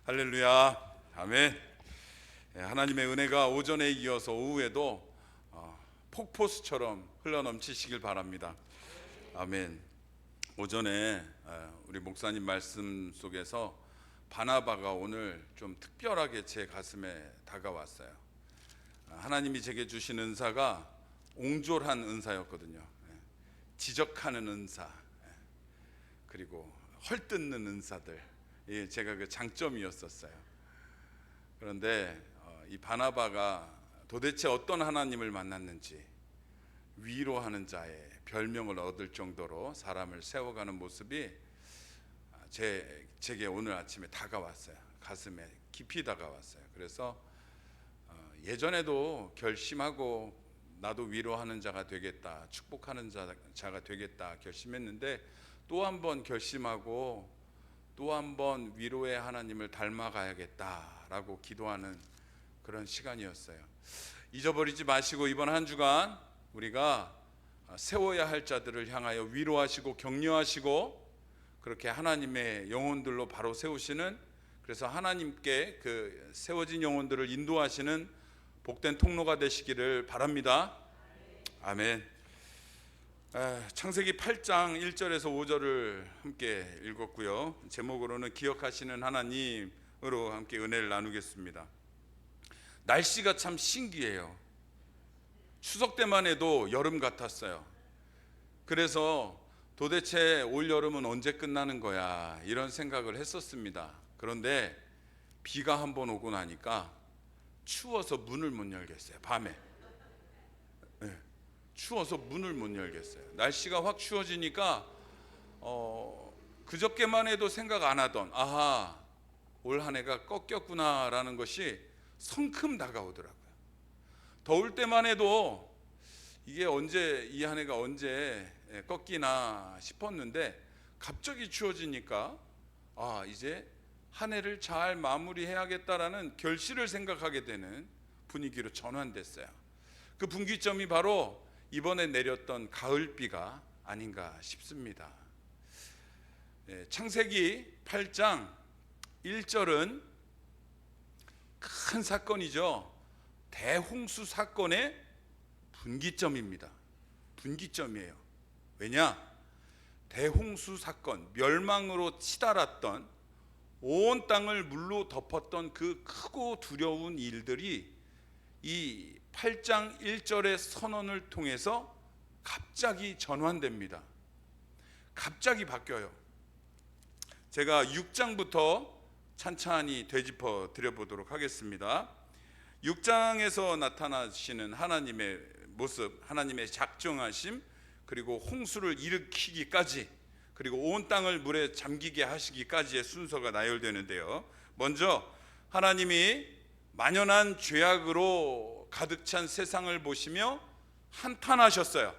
할렐루야, 아멘. 하나님의 은혜가 오전에 이어서 오후에도 폭포수처럼 흘러넘치시길 바랍니다. 아멘. 오전에 우리 목사님 말씀 속에서 바나바가 오늘 좀 특별하게 제 가슴에 다가왔어요. 하나님이 제게 주신 은사가 옹졸한 은사였거든요. 지적하는 은사, 그리고 헐뜯는 은사들, 제가 그 장점이었었어요. 그런데 이 바나바가 도대체 어떤 하나님을 만났는지 위로하는 자의 별명을 얻을 정도로 사람을 세워가는 모습이 제게 오늘 아침에 다가왔어요. 가슴에 깊이 다가왔어요. 그래서 예전에도 결심하고 나도 위로하는 자가 되겠다, 축복하는 자가 되겠다 결심했는데 또 한 번 결심하고 또 한 번 위로의 하나님을 닮아가야겠다라고 기도하는 그런 시간이었어요. 잊어버리지 마시고 이번 한 주간 우리가 세워야 할 자들을 향하여 위로하시고 격려하시고 그렇게 하나님의 영혼들로 바로 세우시는, 그래서 하나님께 그 세워진 영혼들을 인도하시는 복된 통로가 되시기를 바랍니다. 아멘. 창세기 8장 1절에서 5절을 함께 읽었고요. 제목으로는 기억하시는 하나님으로 함께 은혜를 나누겠습니다. 날씨가 참 신기해요. 추석 때만 해도 여름 같았어요. 그래서 도대체 올 여름은 언제 끝나는 거야 이런 생각을 했었습니다. 그런데 비가 한번 오고 나니까 추워서 문을 못 열겠어요. 밤에 추워서 문을 못 열겠어요. 날씨가 확 추워지니까 그저께만 해도 생각 안 하던 올 한 해가 꺾였구나라는 것이 성큼 다가오더라고요. 더울 때만 해도 이게 언제, 이 한 해가 언제 꺾이나 싶었는데 갑자기 추워지니까 이제 한 해를 잘 마무리해야겠다라는 결실을 생각하게 되는 분위기로 전환됐어요. 그 분기점이 바로 이번에 내렸던 가을비가 아닌가 싶습니다. 창세기 8장 1절은 큰 사건이죠. 대홍수 사건의 분기점입니다. 분기점이에요. 왜냐? 대홍수 사건, 멸망으로 치달았던 온 땅을 물로 덮었던 그 크고 두려운 일들이 이 8장 1절의 선언을 통해서 갑자기 전환됩니다. 갑자기 바뀌어요. 제가 6장부터 찬찬히 되짚어 드려보도록 하겠습니다. 6장에서 나타나시는 하나님의 모습, 하나님의 작정하심, 그리고 홍수를 일으키기까지, 그리고 온 땅을 물에 잠기게 하시기까지의 순서가 나열되는데요. 먼저 하나님이 만연한 죄악으로 가득 찬 세상을 보시며 한탄하셨어요.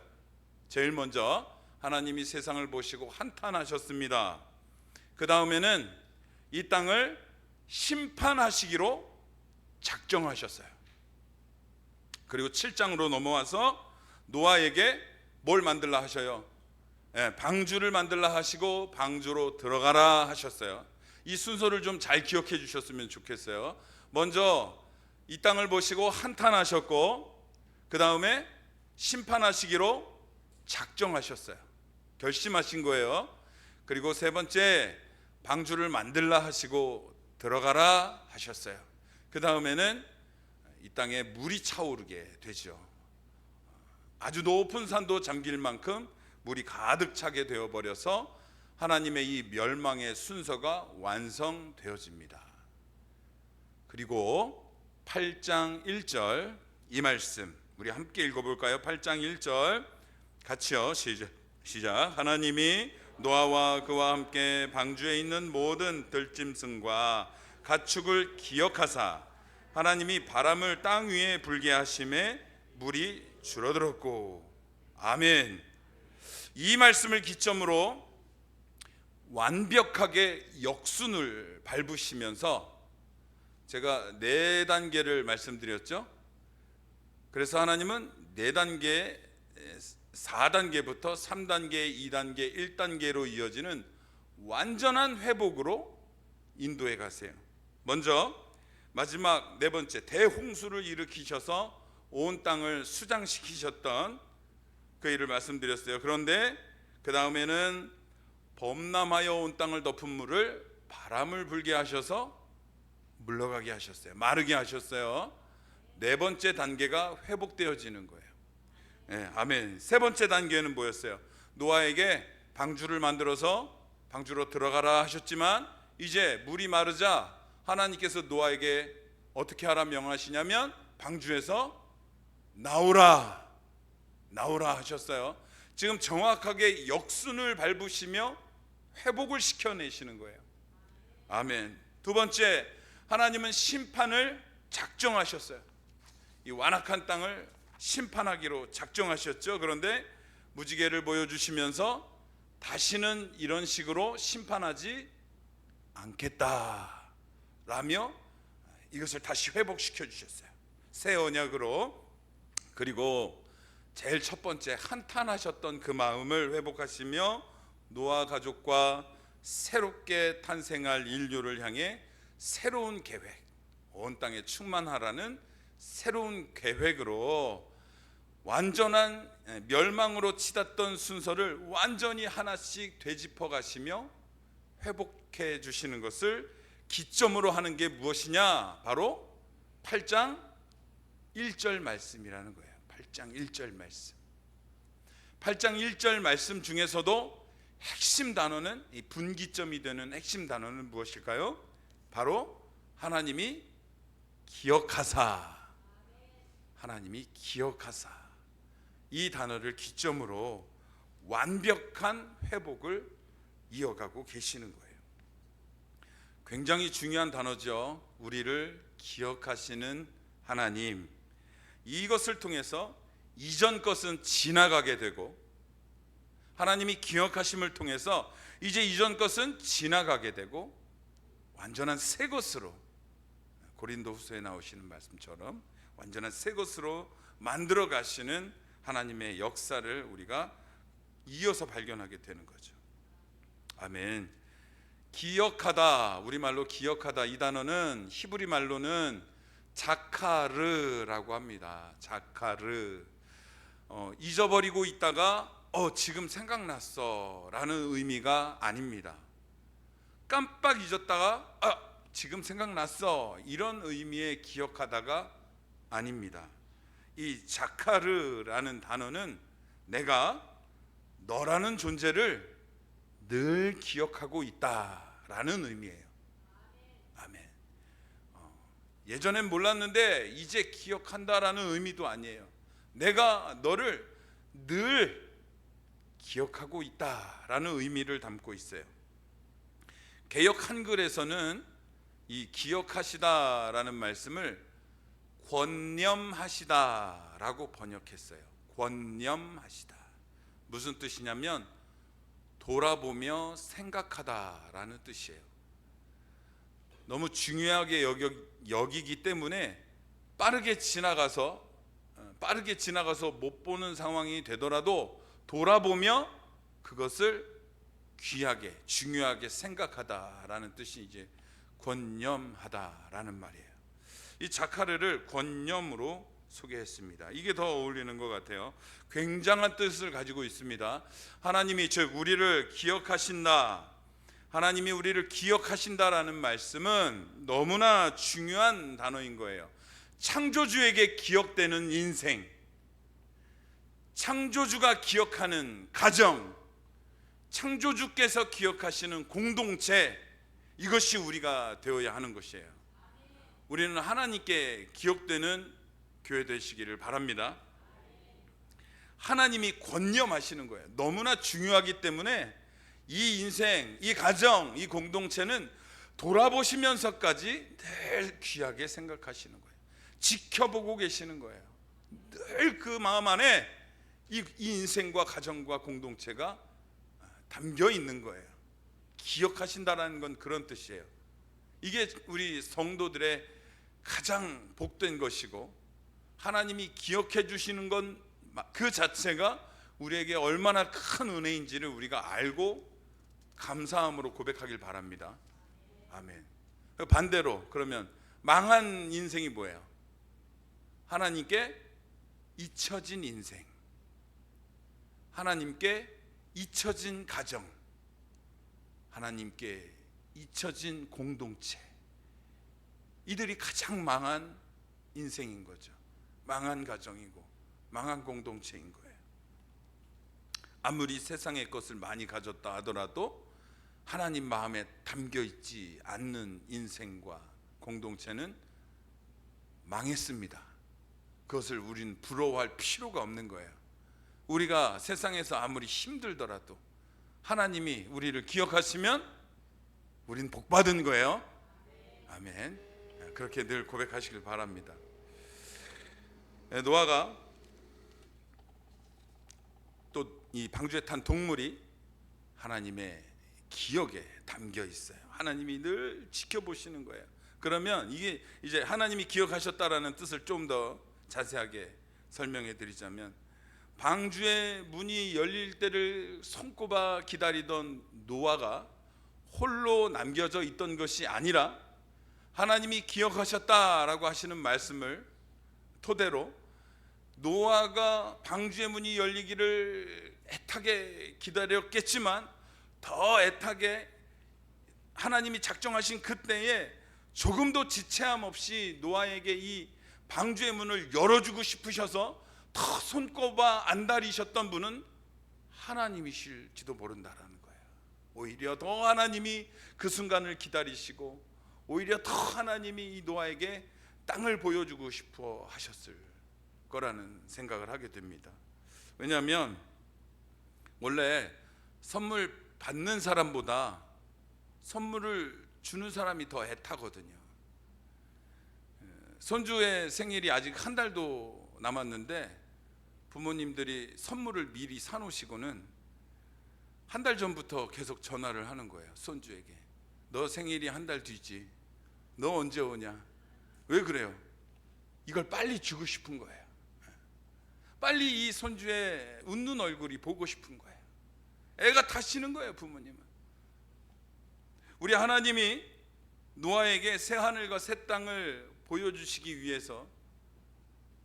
제일 먼저 하나님이 세상을 보시고 한탄하셨습니다. 그 다음에는 이 땅을 심판하시기로 작정하셨어요. 그리고 7장으로 넘어와서 노아에게 뭘 만들라 하셔요? 방주를 만들라 하시고 방주로 들어가라 하셨어요. 이 순서를 좀 잘 기억해 주셨으면 좋겠어요. 먼저 이 땅을 보시고 한탄하셨고, 그 다음에 심판하시기로 작정하셨어요. 결심하신 거예요. 그리고 세 번째, 방주를 만들라 하시고 들어가라 하셨어요. 그 다음에는 이 땅에 물이 차오르게 되죠. 아주 높은 산도 잠길 만큼 물이 가득 차게 되어버려서 하나님의 이 멸망의 순서가 완성되어집니다. 그리고 8장 1절 이 말씀 우리 함께 읽어볼까요? 8장 1절 같이요. 시작. 하나님이 노아와 그와 함께 방주에 있는 모든 들짐승과 가축을 기억하사 하나님이 바람을 땅 위에 불게 하심에 물이 줄어들었고. 아멘. 이 말씀을 기점으로 완벽하게 역순을 밟으시면서 제가 4단계를 말씀드렸죠. 그래서 하나님은 4단계, 4단계부터 3단계, 2단계, 1단계로 이어지는 완전한 회복으로 인도해 가세요. 먼저 마지막 네 번째, 대홍수를 일으키셔서 온 땅을 수장시키셨던 그 일을 말씀드렸어요. 그런데 그 다음에는 범람하여 온 땅을 덮은 물을 바람을 불게 하셔서 물러가게 하셨어요. 마르게 하셨어요. 네 번째 단계가 회복되어지는 거예요. 네, 아멘. 세 번째 단계는 뭐였어요? 노아에게 방주를 만들어서 방주로 들어가라 하셨지만 이제 물이 마르자 하나님께서 노아에게 어떻게 하라 명하시냐면 방주에서 나오라 하셨어요. 지금 정확하게 역순을 밟으시며 회복을 시켜내시는 거예요. 아멘. 두 번째, 하나님은 심판을 작정하셨어요. 이 완악한 땅을 심판하기로 작정하셨죠. 그런데 무지개를 보여주시면서 다시는 이런 식으로 심판하지 않겠다라며 이것을 다시 회복시켜 주셨어요. 새 언약으로. 그리고 제일 첫 번째, 한탄하셨던 그 마음을 회복하시며 노아 가족과 새롭게 탄생할 인류를 향해 새로운 계획, 온 땅에 충만하라는 새로운 계획으로 완전한 멸망으로 치닫던 순서를 완전히 하나씩 되짚어 가시며 회복해 주시는 것을 기점으로 하는 게 무엇이냐? 바로 8장 1절 말씀이라는 거예요. 8장 1절 말씀. 8장 1절 말씀 중에서도 핵심 단어는, 이 분기점이 되는 핵심 단어는 무엇일까요? 바로 하나님이 기억하사, 하나님이 기억하사, 이 단어를 기점으로 완벽한 회복을 이어가고 계시는 거예요. 굉장히 중요한 단어죠. 우리를 기억하시는 하나님. 이것을 통해서 이전 것은 지나가게 되고, 하나님이 기억하심을 통해서 이제 이전 것은 지나가게 되고 완전한 새 것으로, 고린도후서에 나오시는 말씀처럼 완전한 새 것으로 만들어 가시는 하나님의 역사를 우리가 이어서 발견하게 되는 거죠. 아멘. 기억하다, 우리말로 기억하다, 이 단어는 히브리 말로는 자카르라고 합니다. 자카르. 잊어버리고 있다가 지금 생각났어 라는 의미가 아닙니다. 깜빡 잊었다가 지금 생각났어, 이런 의미의 기억하다가 아닙니다. 이 자카르라는 단어는 내가 너라는 존재를 늘 기억하고 있다라는 의미예요. 아멘. 예전엔 몰랐는데 이제 기억한다라는 의미도 아니에요. 내가 너를 늘 기억하고 있다라는 의미를 담고 있어요. 개역 한글에서는 이 기억하시다라는 말씀을 권념하시다라고 번역했어요. 권념하시다. 무슨 뜻이냐면 돌아보며 생각하다라는 뜻이에요. 너무 중요하게 여기기 때문에 빠르게 지나가서 못 보는 상황이 되더라도 돌아보며 그것을 귀하게, 중요하게 생각하다라는 뜻이 이제 권념하다라는 말이에요. 이 자카르를 권념으로 소개했습니다. 이게 더 어울리는 것 같아요. 굉장한 뜻을 가지고 있습니다. 하나님이, 즉 우리를 기억하신다, 하나님이 우리를 기억하신다라는 말씀은 너무나 중요한 단어인 거예요. 창조주에게 기억되는 인생, 창조주가 기억하는 가정, 창조주께서 기억하시는 공동체, 이것이 우리가 되어야 하는 것이에요. 우리는 하나님께 기억되는 교회 되시기를 바랍니다. 하나님이 권념하시는 거예요. 너무나 중요하기 때문에 이 인생, 이 가정, 이 공동체는 돌아보시면서까지 늘 귀하게 생각하시는 거예요. 지켜보고 계시는 거예요. 늘 그 마음 안에 이 인생과 가정과 공동체가 담겨 있는 거예요. 기억하신다라는 건 그런 뜻이에요. 이게 우리 성도들의 가장 복된 것이고, 하나님이 기억해 주시는 건 그 자체가 우리에게 얼마나 큰 은혜인지를 우리가 알고 감사함으로 고백하길 바랍니다. 아멘. 반대로 그러면 망한 인생이 뭐예요? 하나님께 잊혀진 인생, 하나님께 잊혀진 가정, 하나님께 잊혀진 공동체, 이들이 가장 망한 인생인 거죠. 망한 가정이고 망한 공동체인 거예요. 아무리 세상의 것을 많이 가졌다 하더라도 하나님 마음에 담겨 있지 않는 인생과 공동체는 망했습니다. 그것을 우리는 부러워할 필요가 없는 거예요. 우리가 세상에서 아무리 힘들더라도 하나님이 우리를 기억하시면 우리는 복받은 거예요. 아멘. 그렇게 늘 고백하시길 바랍니다. 노아가 또 이 방주에 탄 동물이 하나님의 기억에 담겨 있어요. 하나님이 늘 지켜보시는 거예요. 그러면 이게 이제 하나님이 기억하셨다라는 뜻을 좀 더 자세하게 설명해 드리자면, 방주의 문이 열릴 때를 손꼽아 기다리던 노아가 홀로 남겨져 있던 것이 아니라 하나님이 기억하셨다라고 하시는 말씀을 토대로 노아가 방주의 문이 열리기를 애타게 기다렸겠지만 더 애타게 하나님이 작정하신 그때에 조금도 지체함 없이 노아에게 이 방주의 문을 열어주고 싶으셔서 더 손꼽아 안달이셨던 분은 하나님이실지도 모른다라는 거예요. 오히려 더 하나님이 그 순간을 기다리시고 오히려 더 하나님이 이 노아에게 땅을 보여주고 싶어 하셨을 거라는 생각을 하게 됩니다. 왜냐하면 원래 선물 받는 사람보다 선물을 주는 사람이 더 애타거든요. 손주의 생일이 아직 한 달도 남았는데 부모님들이 선물을 미리 사놓으시고는 한 달 전부터 계속 전화를 하는 거예요. 손주에게. 너 생일이 한 달 뒤지. 너 언제 오냐? 왜 그래요? 이걸 빨리 주고 싶은 거예요. 빨리 이 손주의 웃는 얼굴이 보고 싶은 거예요. 애가 타시는 거예요, 부모님은. 우리 하나님이 노아에게 새 하늘과 새 땅을 보여주시기 위해서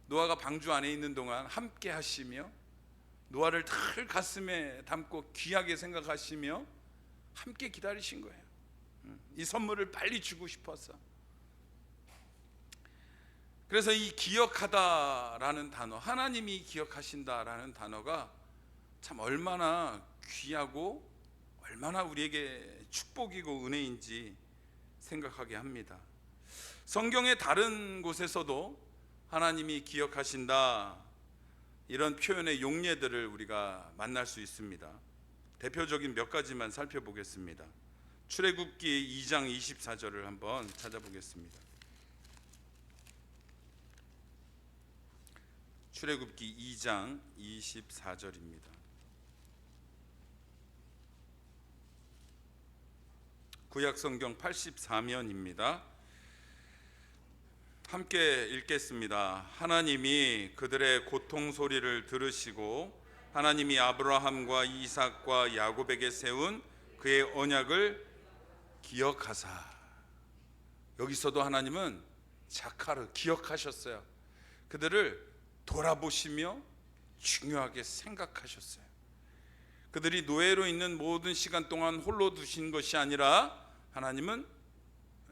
노아가 방주 안에 있는 동안 함께 하시며 노아를 늘 가슴에 담고 귀하게 생각하시며 함께 기다리신 거예요. 이 선물을 빨리 주고 싶어서. 그래서 이 기억하다라는 단어, 하나님이 기억하신다라는 단어가 참 얼마나 귀하고 얼마나 우리에게 축복이고 은혜인지 생각하게 합니다. 성경의 다른 곳에서도 하나님이 기억하신다, 이런 표현의 용례들을 우리가 만날 수 있습니다. 대표적인 몇 가지만 살펴보겠습니다. 출애굽기 2장 24절을 한번 찾아보겠습니다. 출애굽기 2장 24절입니다. 구약성경 84면입니다. 함께 읽겠습니다. 하나님이 그들의 고통 소리를 들으시고 하나님이 아브라함과 이삭과 야곱에게 세운 그의 언약을 기억하사. 여기서도 하나님은 자카르 기억하셨어요. 그들을 돌아보시며 중요하게 생각하셨어요. 그들이 노예로 있는 모든 시간 동안 홀로 두신 것이 아니라 하나님은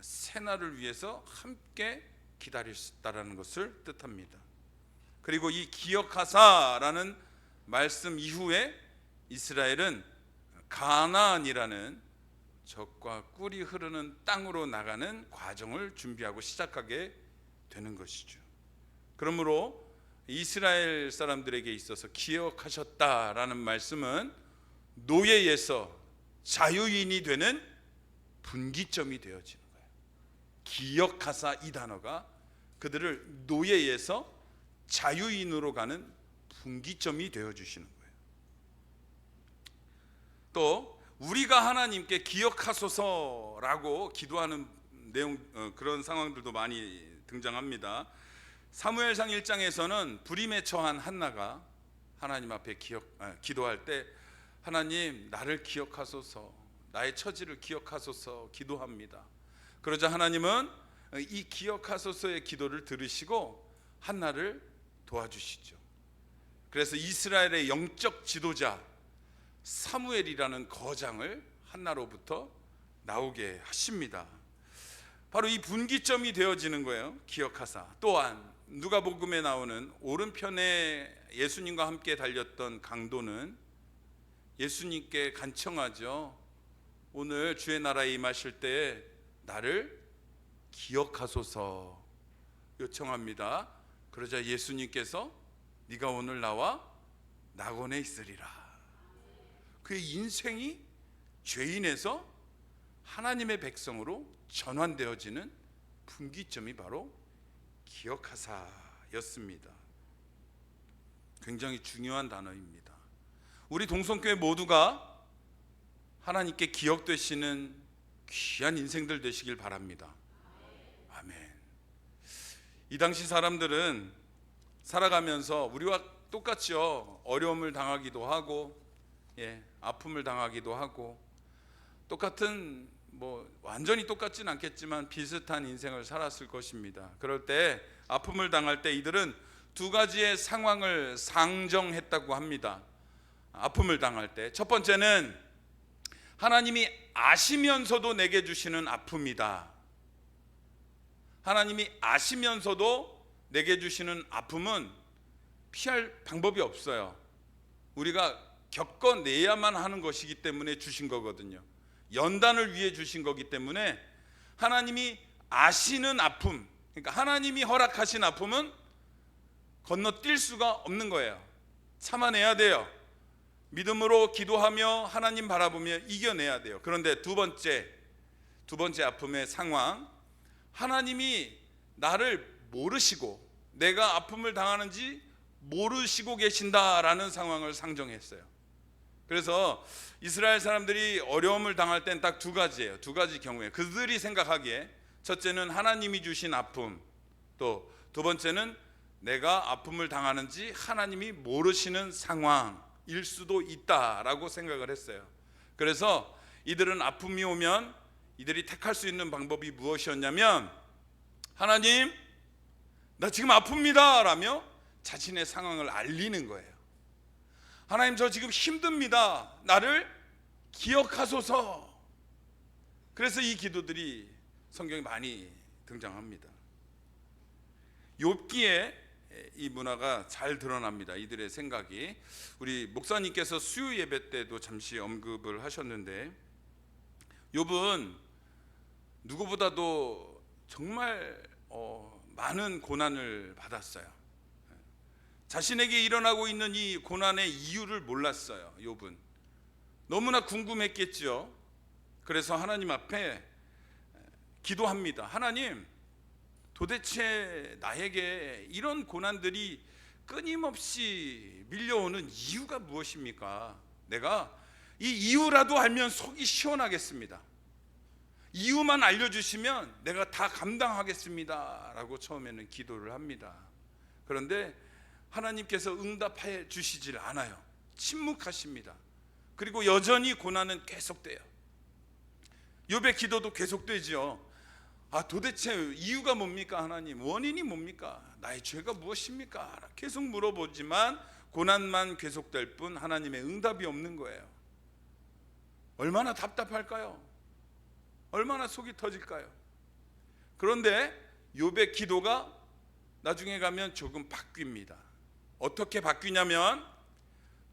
새날을 위해서 함께 기다리셨다라는 것을 뜻합니다. 그리고 이 기억하사라는 말씀 이후에 이스라엘은 가나안이라는 젖과 꿀이 흐르는 땅으로 나가는 과정을 준비하고 시작하게 되는 것이죠. 그러므로 이스라엘 사람들에게 있어서 기억하셨다라는 말씀은 노예에서 자유인이 되는 분기점이 되어지는 거예요. 기억하사, 이 단어가 그들을 노예에서 자유인으로 가는 분기점이 되어주시는 거예요. 또 우리가 하나님께 기억하소서라고 기도하는 내용, 그런 상황들도 많이 등장합니다. 사무엘상 1장에서는 불임에 처한 한나가 하나님 앞에 기도할 때 하나님, 나를 기억하소서, 나의 처지를 기억하소서 기도합니다. 그러자 하나님은 이 기억하소서의 기도를 들으시고 한나를 도와주시죠. 그래서 이스라엘의 영적 지도자 사무엘이라는 거장을 한나로부터 나오게 하십니다. 바로 이 분기점이 되어지는 거예요. 기억하사. 또한 누가복음에 나오는 오른편에 예수님과 함께 달렸던 강도는 예수님께 간청하죠. 오늘 주의 나라에 임하실 때 나를 기억하소서 요청합니다. 그러자 예수님께서 네가 오늘 나와 낙원에 있으리라. 그의 인생이 죄인에서 하나님의 백성으로 전환되어지는 분기점이 바로 기억하사였습니다. 굉장히 중요한 단어입니다. 우리 동성교회 모두가 하나님께 기억되시는 귀한 인생들 되시길 바랍니다. 아멘. 이 당시 사람들은 살아가면서 우리와 똑같죠. 어려움을 당하기도 하고, 아픔을 당하기도 하고, 똑같은 완전히 똑같진 않겠지만 비슷한 인생을 살았을 것입니다. 그럴 때 아픔을 당할 때 이들은 두 가지의 상황을 상정했다고 합니다. 아픔을 당할 때 첫 번째는 하나님이 아시면서도 내게 주시는 아픔이다. 하나님이 아시면서도 내게 주시는 아픔은 피할 방법이 없어요. 우리가 겪어내야만 하는 것이기 때문에 주신 거거든요. 연단을 위해 주신 거기 때문에 하나님이 아시는 아픔, 그러니까 하나님이 허락하신 아픔은 건너뛸 수가 없는 거예요. 참아내야 돼요. 믿음으로 기도하며 하나님 바라보며 이겨내야 돼요. 그런데 두 번째 아픔의 상황, 하나님이 나를 모르시고 내가 아픔을 당하는지 모르시고 계신다라는 상황을 상정했어요. 그래서 이스라엘 사람들이 어려움을 당할 땐 딱 두 가지예요. 두 가지 경우에 그들이 생각하기에 첫째는 하나님이 주신 아픔, 또 두 번째는 내가 아픔을 당하는지 하나님이 모르시는 상황일 수도 있다라고 생각을 했어요. 그래서 이들은 아픔이 오면 이들이 택할 수 있는 방법이 무엇이었냐면, 하나님 나 지금 아픕니다 라며 자신의 상황을 알리는 거예요. 하나님 저 지금 힘듭니다. 나를 기억하소서. 그래서 이 기도들이 성경에 많이 등장합니다. 욥기에 이 문화가 잘 드러납니다. 이들의 생각이. 우리 목사님께서 수요 예배 때도 잠시 언급을 하셨는데, 욥은 누구보다도 정말 많은 고난을 받았어요. 자신에게 일어나고 있는 이 고난의 이유를 몰랐어요. 욥은 너무나 궁금했겠죠. 그래서 하나님 앞에 기도합니다. 하나님, 도대체 나에게 이런 고난들이 끊임없이 밀려오는 이유가 무엇입니까? 내가 이 이유라도 알면 속이 시원하겠습니다. 이유만 알려주시면 내가 다 감당하겠습니다 라고 처음에는 기도를 합니다. 그런데 하나님께서 응답해 주시질 않아요. 침묵하십니다. 그리고 여전히 고난은 계속돼요. 욥의 기도도 계속되죠. 도대체 이유가 뭡니까 하나님? 원인이 뭡니까? 나의 죄가 무엇입니까? 계속 물어보지만 고난만 계속될 뿐 하나님의 응답이 없는 거예요. 얼마나 답답할까요? 얼마나 속이 터질까요? 그런데 욥의 기도가 나중에 가면 조금 바뀝니다. 어떻게 바뀌냐면,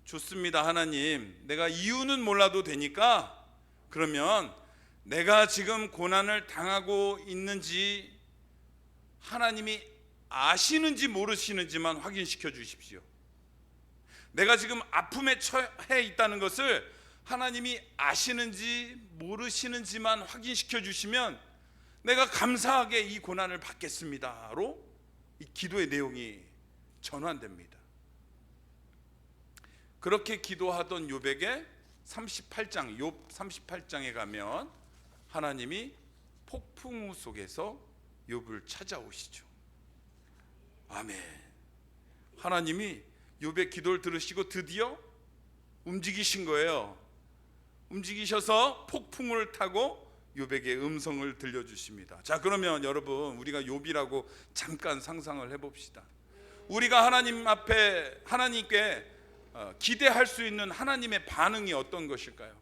좋습니다 하나님, 내가 이유는 몰라도 되니까 그러면 내가 지금 고난을 당하고 있는지 하나님이 아시는지 모르시는지만 확인시켜 주십시오. 내가 지금 아픔에 처해 있다는 것을 하나님이 아시는지 모르시는지만 확인시켜 주시면 내가 감사하게 이 고난을 받겠습니다로 이 기도의 내용이 전환됩니다. 그렇게 기도하던 욥에게 38장, 욥 38장에 가면 하나님이 폭풍우 속에서 욥을 찾아오시죠. 아멘. 하나님이 욥의 기도를 들으시고 드디어 움직이신 거예요. 움직이셔서 폭풍을 타고 욥에게 음성을 들려주십니다. 자, 그러면 여러분, 우리가 욥이라고 잠깐 상상을 해봅시다. 우리가 하나님 앞에 하나님께 기대할 수 있는 하나님의 반응이 어떤 것일까요?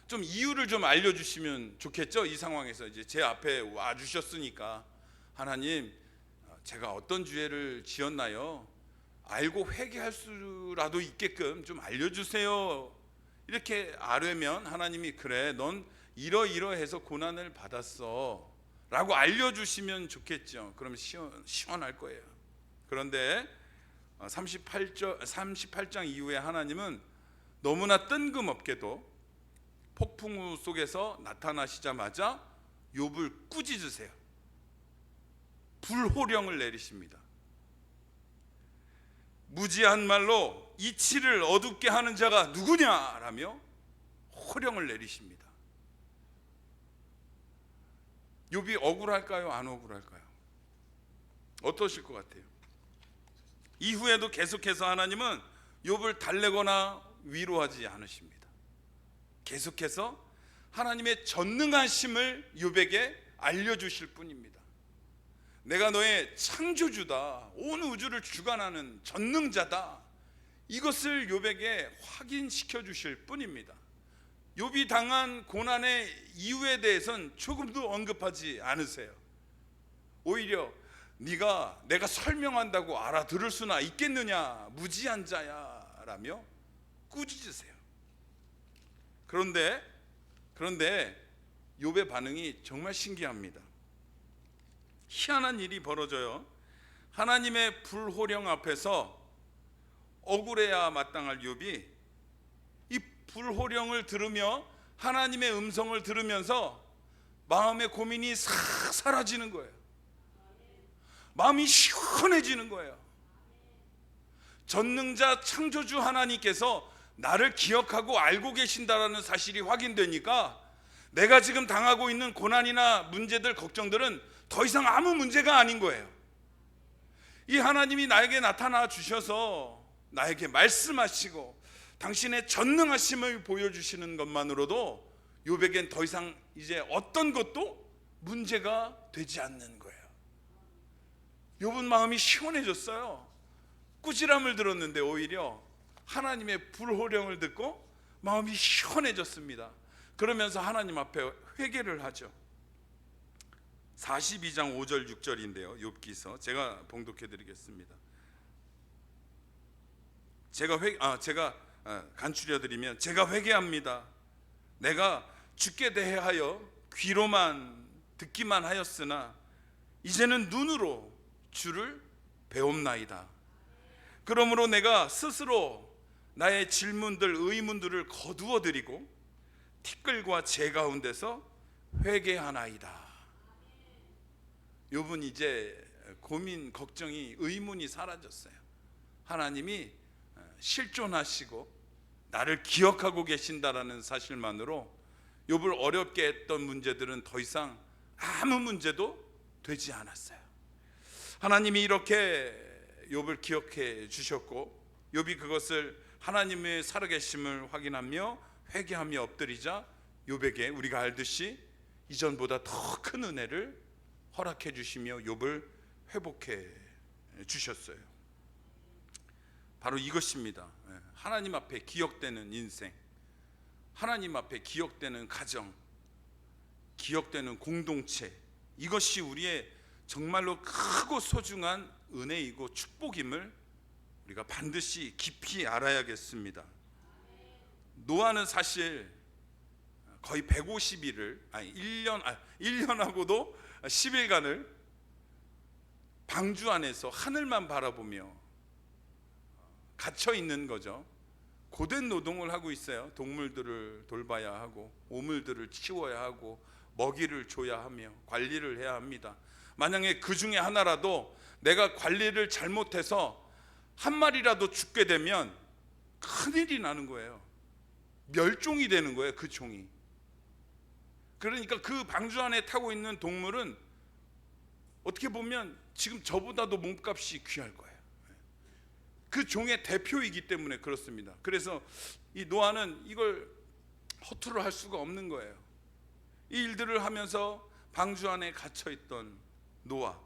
좀 이유를 좀 알려주시면 좋겠죠. 이 상황에서 이제 제 앞에 와 주셨으니까, 하나님, 제가 어떤 죄를 지었나요? 알고 회개할 수라도 있게끔 좀 알려주세요. 이렇게 아뢰면 하나님이, 그래, 넌 이러이러해서 고난을 받았어 라고 알려주시면 좋겠죠. 그러면 시원할 거예요. 그런데 38장 이후에 하나님은 너무나 뜬금없게도 폭풍우 속에서 나타나시자마자 욥을 꾸짖으세요. 불호령을 내리십니다. 무지한 말로 이치를 어둡게 하는 자가 누구냐라며 호령을 내리십니다. 욥이 억울할까요? 안 억울할까요? 어떠실 것 같아요? 이후에도 계속해서 하나님은 욥을 달래거나 위로하지 않으십니다. 계속해서 하나님의 전능하심을 욥에게 알려주실 뿐입니다. 내가 너의 창조주다, 온 우주를 주관하는 전능자다, 이것을 욥에게 확인시켜 주실 뿐입니다. 욥이 당한 고난의 이유에 대해서는 조금도 언급하지 않으세요. 오히려 내가 설명한다고 알아들을 수나 있겠느냐, 무지한 자야 라며 꾸짖으세요. 그런데 욥의 반응이 정말 신기합니다. 희한한 일이 벌어져요. 하나님의 불호령 앞에서 억울해야 마땅할 욥이 이 불호령을 들으며 하나님의 음성을 들으면서 마음의 고민이 싹 사라지는 거예요. 마음이 시원해지는 거예요. 전능자 창조주 하나님께서 나를 기억하고 알고 계신다라는 사실이 확인되니까 내가 지금 당하고 있는 고난이나 문제들, 걱정들은 더 이상 아무 문제가 아닌 거예요. 이 하나님이 나에게 나타나 주셔서 나에게 말씀하시고 당신의 전능하심을 보여주시는 것만으로도 욥에겐 더 이상 이제 어떤 것도 문제가 되지 않는 거예요. 욥은 마음이 시원해졌어요. 꾸지람을 들었는데 오히려 하나님의 불호령을 듣고 마음이 시원해졌습니다. 그러면서 하나님 앞에 회개를 하죠. 42장 5절 6절인데요, 욥기서 제가 봉독해 드리겠습니다. 제가 간추려 드리면, 제가 회개합니다. 내가 주께 대하여 귀로만 듣기만 하였으나 이제는 눈으로 주를 배움나이다. 그러므로 내가 스스로 나의 질문들, 의문들을 거두어 드리고 티끌과 재 가운데서 회개하나이다. 욥은 이제 고민, 걱정이, 의문이 사라졌어요. 하나님이 실존하시고 나를 기억하고 계신다라는 사실만으로 욥을 어렵게 했던 문제들은 더 이상 아무 문제도 되지 않았어요. 하나님이 이렇게 욥을 기억해 주셨고, 욥이 그것을 하나님의 살아계심을 확인하며 회개하며 엎드리자 욥에게 우리가 알듯이 이전보다 더 큰 은혜를 허락해 주시며 욥을 회복해 주셨어요. 바로 이것입니다. 하나님 앞에 기억되는 인생, 하나님 앞에 기억되는 가정, 기억되는 공동체, 이것이 우리의 정말로 크고 소중한 은혜이고 축복임을 우리가 반드시 깊이 알아야겠습니다. 노아는 사실 거의 150일을 1년하고도 10일간을 방주 안에서 하늘만 바라보며 갇혀 있는 거죠. 고된 노동을 하고 있어요. 동물들을 돌봐야 하고 오물들을 치워야 하고 먹이를 줘야 하며 관리를 해야 합니다. 만약에 그 중에 하나라도 내가 관리를 잘못해서 한 마리라도 죽게 되면 큰일이 나는 거예요. 멸종이 되는 거예요, 그 종이. 그러니까 그 방주 안에 타고 있는 동물은 어떻게 보면 지금 저보다도 몸값이 귀할 거예요. 그 종의 대표이기 때문에 그렇습니다. 그래서 이 노아는 이걸 허투루 할 수가 없는 거예요. 이 일들을 하면서 방주 안에 갇혀있던 노아,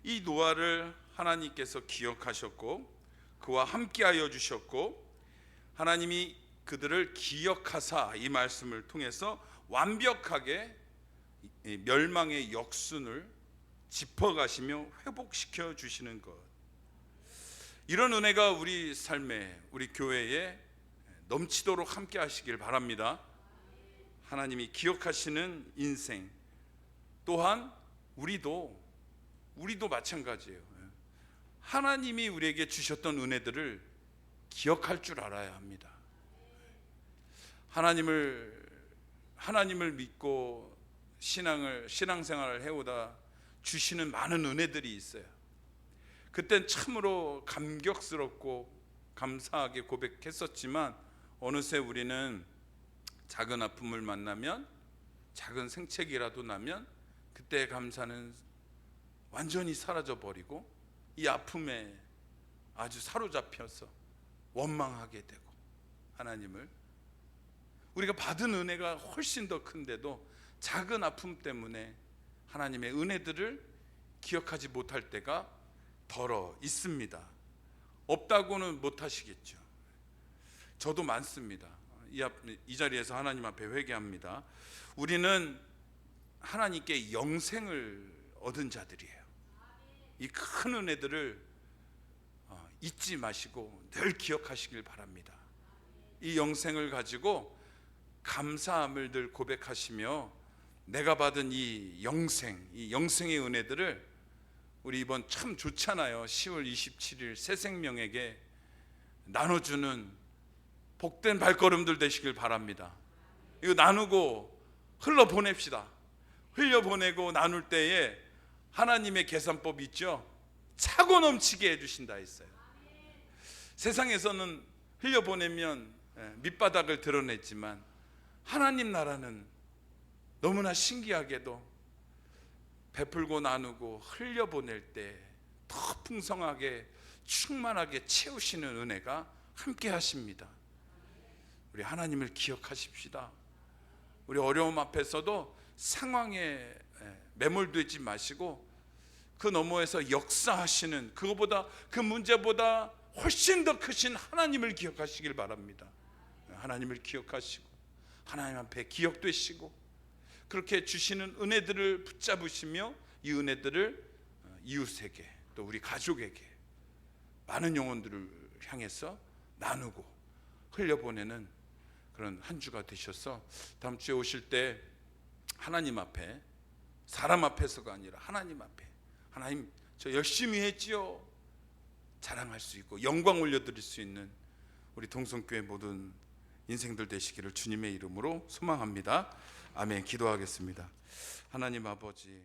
이 노아를 하나님께서 기억하셨고 그와 함께하여 주셨고, 하나님이 그들을 기억하사 이 말씀을 통해서 완벽하게 멸망의 역순을 짚어가시며 회복시켜 주시는 것, 이런 은혜가 우리 삶에, 우리 교회에 넘치도록 함께 하시길 바랍니다. 하나님이 기억하시는 인생, 또한 우리도 마찬가지예요. 하나님이 우리에게 주셨던 은혜들을 기억할 줄 알아야 합니다. 하나님을 믿고 신앙생활을 해오다 주시는 많은 은혜들이 있어요. 그땐 참으로 감격스럽고 감사하게 고백했었지만, 어느새 우리는 작은 아픔을 만나면, 작은 생책이라도 나면 그때의 감사는 완전히 사라져 버리고 이 아픔에 아주 사로잡혀서 원망하게 되고, 하나님을, 우리가 받은 은혜가 훨씬 더 큰데도 작은 아픔 때문에 하나님의 은혜들을 기억하지 못할 때가 덜어 있습니다. 없다고는 못하시겠죠. 저도 많습니다. 이 자리에서 하나님 앞에 회개합니다. 우리는 하나님께 영생을 얻은 자들이에요. 이 큰 은혜들을 잊지 마시고 늘 기억하시길 바랍니다. 이 영생을 가지고 감사함을 늘 고백하시며, 내가 받은 이 영생의 은혜들을, 우리 이번 참 좋잖아요. 10월 27일 새 생명에게 나눠주는 복된 발걸음들 되시길 바랍니다. 이거 나누고 흘려보냅시다. 흘려보내고 나눌 때에 하나님의 계산법이 있죠. 차고 넘치게 해주신다 했어요. 세상에서는 흘려보내면 밑바닥을 드러냈지만, 하나님 나라는 너무나 신기하게도 베풀고 나누고 흘려보낼 때 더 풍성하게 충만하게 채우시는 은혜가 함께 하십니다. 우리 하나님을 기억하십시다. 우리 어려움 앞에서도 상황에 매몰되지 마시고 그 너머에서 역사하시는, 그 문제보다 훨씬 더 크신 하나님을 기억하시길 바랍니다. 하나님을 기억하시고 하나님 앞에 기억되시고, 그렇게 주시는 은혜들을 붙잡으시며 이 은혜들을 이웃에게, 또 우리 가족에게, 많은 영혼들을 향해서 나누고 흘려보내는 그런 한 주가 되셔서, 다음 주에 오실 때 하나님 앞에, 사람 앞에서가 아니라 하나님 앞에, 하나님 저 열심히 했지요 자랑할 수 있고 영광 올려드릴 수 있는 우리 동성교회 모든 인생들 되시기를 주님의 이름으로 소망합니다. 아멘. 기도하겠습니다. 하나님 아버지,